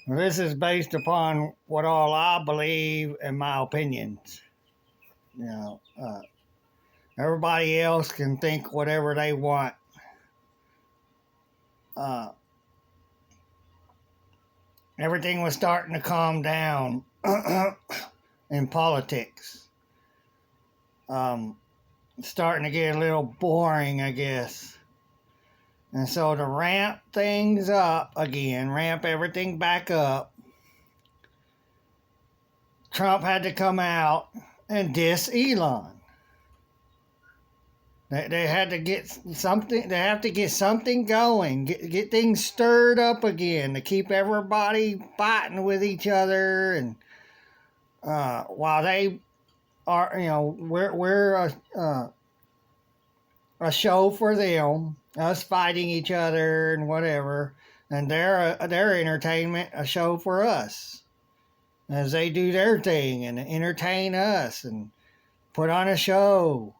Well, this is based upon what all I believe and my opinions. You know, everybody else can think whatever they want. Uh, Everything was starting to calm down in politics. Starting to get a little boring, I guess. And so to ramp things up again, ramp everything back up, Trump had to come out and diss Elon. They had to get something. They have to get something going. Get things stirred up again to keep everybody fighting with each other. And while they are, we're a show for them, us fighting each other and whatever, and their entertainment a show for us as they do their thing and entertain us and put on a show.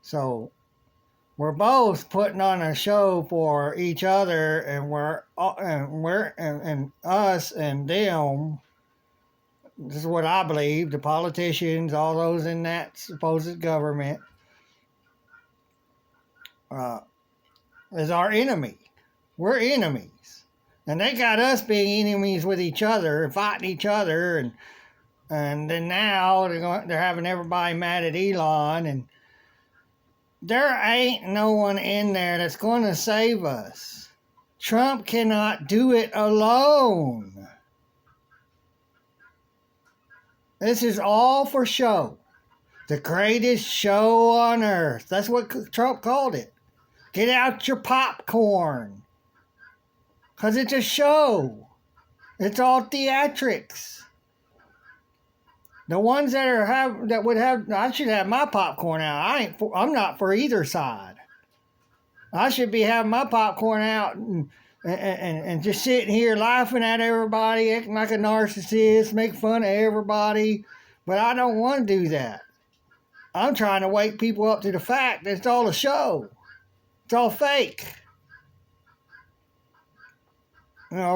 So we're both putting on a show for each other, and we're us and them. This is what I believe. The politicians, all those in that supposed government, is our enemy. We're enemies, and they got us being enemies with each other and fighting each other, and then now they're having everybody mad at Elon and. There ain't no one in there that's going to save us. Trump cannot do it alone. This is all for show. The greatest show on earth. That's what Trump called it. Get out your popcorn. Because it's a show. It's all theatrics. The ones that would have, I should have my popcorn out. I'm not for either side. I should be having my popcorn out and just sitting here laughing at everybody, acting like a narcissist, make fun of everybody. But I don't want to do that. I'm trying to wake people up to the fact that it's all a show. It's all fake.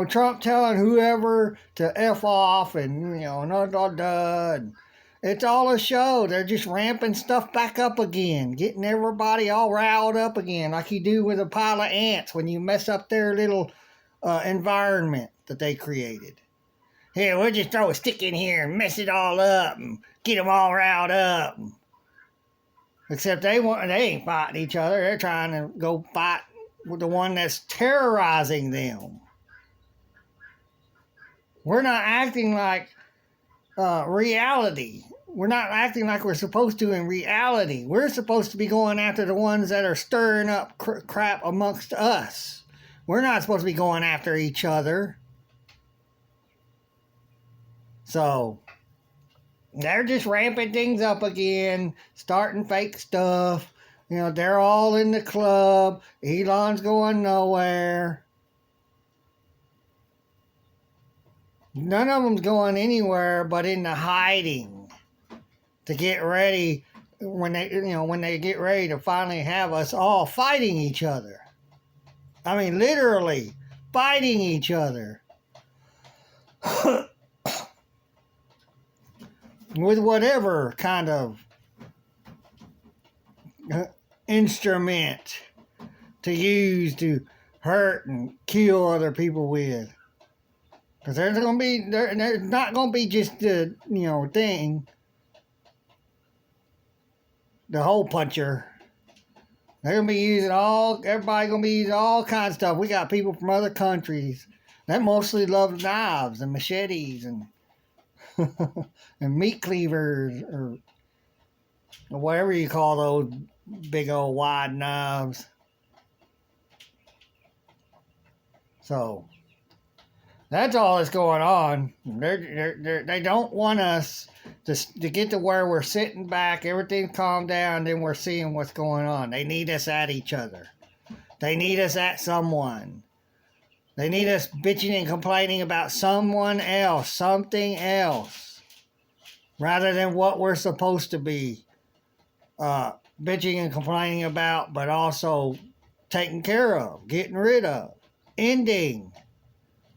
Trump telling whoever to F off and, and it's all a show. They're just ramping stuff back up again, getting everybody all riled up again, like you do with a pile of ants when you mess up their little environment that they created. Here, we'll just throw a stick in here and mess it all up and get them all riled up. Except they ain't fighting each other. They're trying to go fight with the one that's terrorizing them. We're not acting like reality. We're not acting like we're supposed to in reality. We're supposed to be going after the ones that are stirring up crap amongst us. We're not supposed to be going after each other. So, they're just ramping things up again, starting fake stuff. They're all in the club. Elon's going nowhere. None of them's going anywhere but into hiding to get ready when they get ready to finally have us all fighting each other. I mean, literally fighting each other. With whatever kind of instrument to use to hurt and kill other people with. Because there's not going to be just the, thing. The hole puncher. They're going to be everybody going to be using all kinds of stuff. We got people from other countries that mostly love knives and machetes and and meat cleavers or whatever you call those big old wide knives. So that's all that's going on. They don't want us to get to where we're sitting back, everything's calmed down, then we're seeing what's going on. They need us at each other. They need us at someone. They need us bitching and complaining about someone else, something else, rather than what we're supposed to be bitching and complaining about, but also taking care of, getting rid of, ending.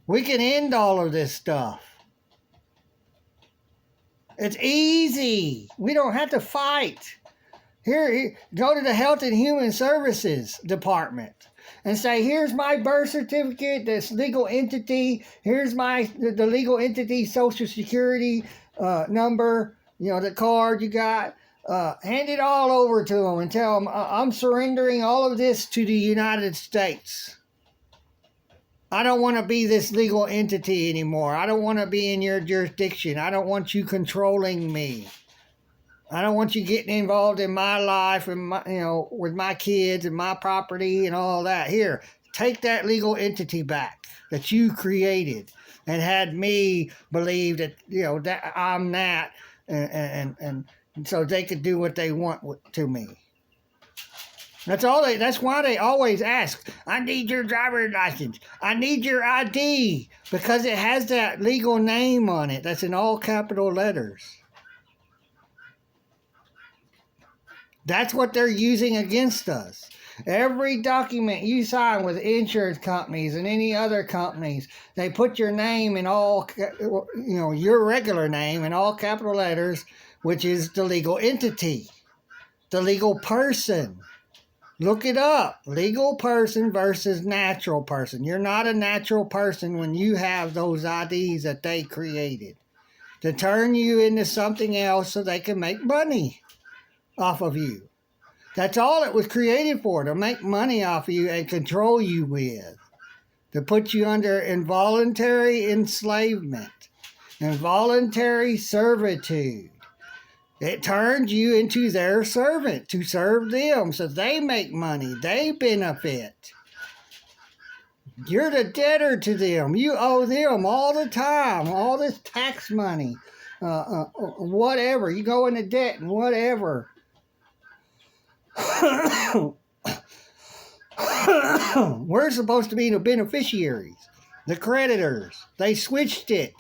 We can end all of this stuff. It's easy. We don't have to fight. Here, go to the Health and Human Services Department and say, here's my birth certificate, this legal entity, here's the legal entity Social Security number, the card you got. Hand it all over to them and tell them, I'm surrendering all of this to the United States. I don't want to be this legal entity anymore. I don't want to be in your jurisdiction. I don't want you controlling me. I don't want you getting involved in my life and with my kids and my property and all that. Here, take that legal entity back that you created and had me believe that that I'm that, and so they could do what they want to me. That's why they always ask, I need your driver's license. I need your ID, because it has that legal name on it that's in all capital letters. That's what they're using against us. Every document you sign with insurance companies and any other companies, they put your name in all, your regular name in all capital letters, which is the legal entity, the legal person. Look it up. Legal person versus natural person. You're not a natural person when you have those IDs that they created to turn you into something else so they can make money off of you. That's all it was created for, to make money off of you and control you with. To put you under involuntary enslavement, involuntary servitude. It turns you into their servant to serve them so they make money. They benefit. You're the debtor to them. You owe them all the time, all this tax money, whatever. You go into debt and whatever. We're supposed to be the beneficiaries, the creditors. They switched it.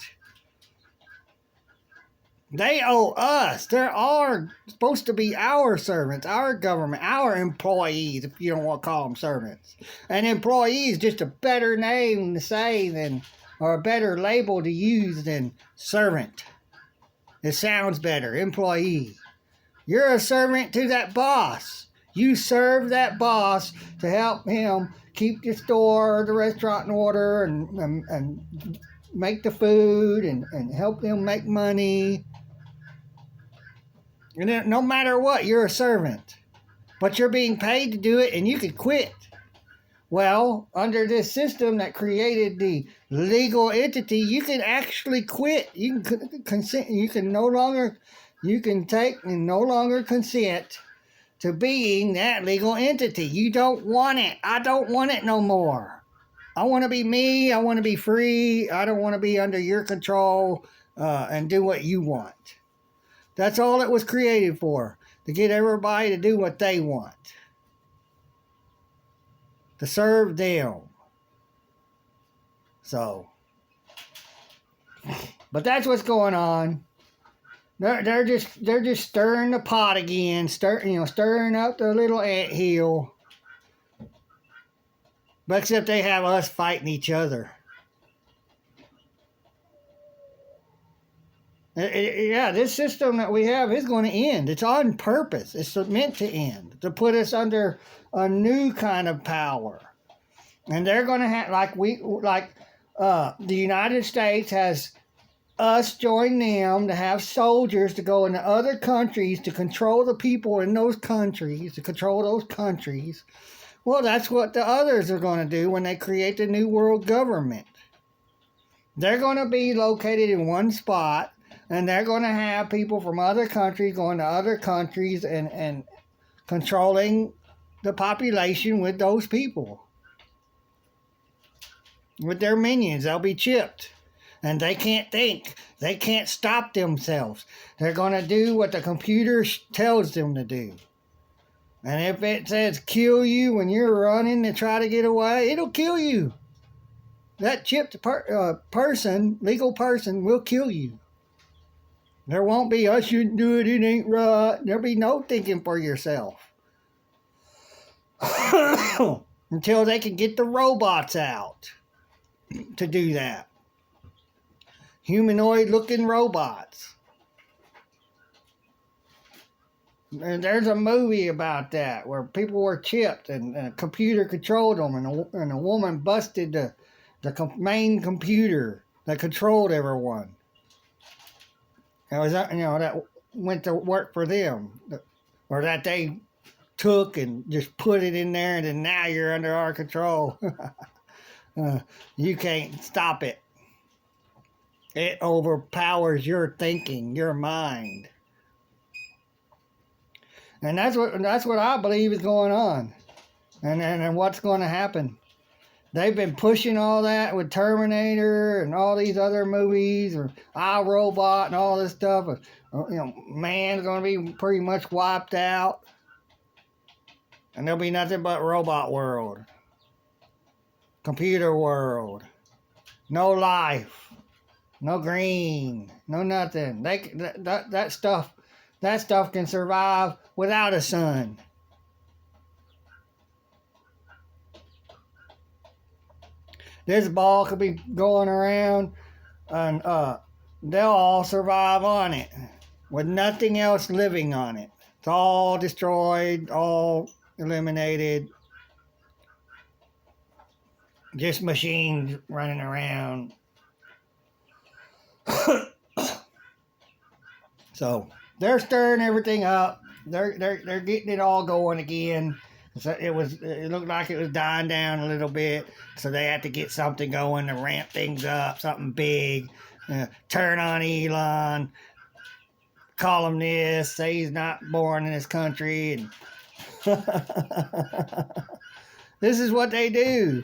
They owe us. They are supposed to be our servants, our government, our employees, if you don't want to call them servants. An employee is just a better name to say than, or a better label to use than servant. It sounds better, employee. You're a servant to that boss. You serve that boss to help him keep the store or the restaurant in order and make the food and help them make money. And then, no matter what, you're a servant. But you're being paid to do it and you could quit. Well, under this system that created the legal entity, you can actually quit. You can consent. You can take and no longer consent to being that legal entity. You don't want it. I don't want it no more. I want to be me. I want to be free. I don't want to be under your control and do what you want. That's all it was created for, to get everybody to do what they want, to serve them. So, but that's what's going on. They're just stirring the pot again, stirring up the little anthill. But except they have us fighting each other. This system that we have is going to end. It's on purpose. It's meant to end, to put us under a new kind of power. And they're going to have, the United States has us join them to have soldiers to go into other countries to control the people in those countries, Well, that's what the others are going to do when they create the New World Government. They're going to be located in one spot. And they're going to have people from other countries going to other countries and controlling the population with those people. With their minions, they'll be chipped. And they can't think. They can't stop themselves. They're going to do what the computer tells them to do. And if it says kill you when you're running to try to get away, it'll kill you. That chipped person, legal person, will kill you. There won't be, I shouldn't do it, it ain't right. There'll be no thinking for yourself. Until they can get the robots out. to do that. Humanoid-looking robots. And there's a movie about that where people were chipped and a computer controlled them, and a woman busted the main computer that controlled everyone. It was, that went to work for them, or that they took and just put it in there, and then now you're under our control. You can't stop it. It overpowers your thinking, your mind. And that's what I believe is going on. And what's going to happen. They've been pushing all that with Terminator and all these other movies, or iRobot and all this stuff. Man's going to be pretty much wiped out. And there'll be nothing but robot world. Computer world. No life. No green. No nothing. That stuff can survive without a sun. This ball could be going around, and they'll all survive on it with nothing else living on it. It's all destroyed, all eliminated. Just machines running around. So they're stirring everything up. They're getting it all going again. So it looked like it was dying down a little bit. So they had to get something going to ramp things up, something big. Turn on Elon, call him this, say he's not born in this country, and this is what they do.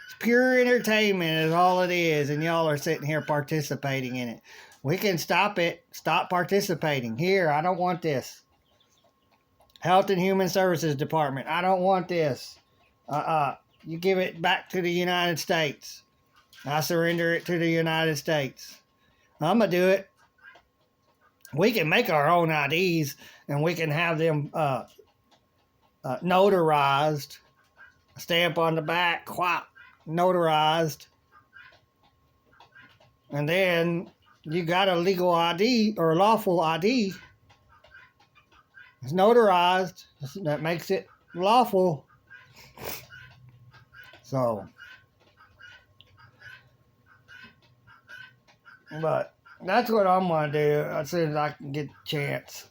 It's pure entertainment is all it is, and y'all are sitting here participating in it. We can stop it. Stop participating. Here, I don't want this. Health and Human Services Department, I don't want this. You give it back to the United States. I surrender it to the United States. I'm going to do it. We can make our own IDs, and we can have them notarized. Stamp on the back, notarized. And then you got a legal ID or a lawful ID. It's notarized. That makes it lawful. So, but that's what I'm going to do as soon as I can get the chance.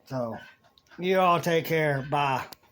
So, you all take care. Bye.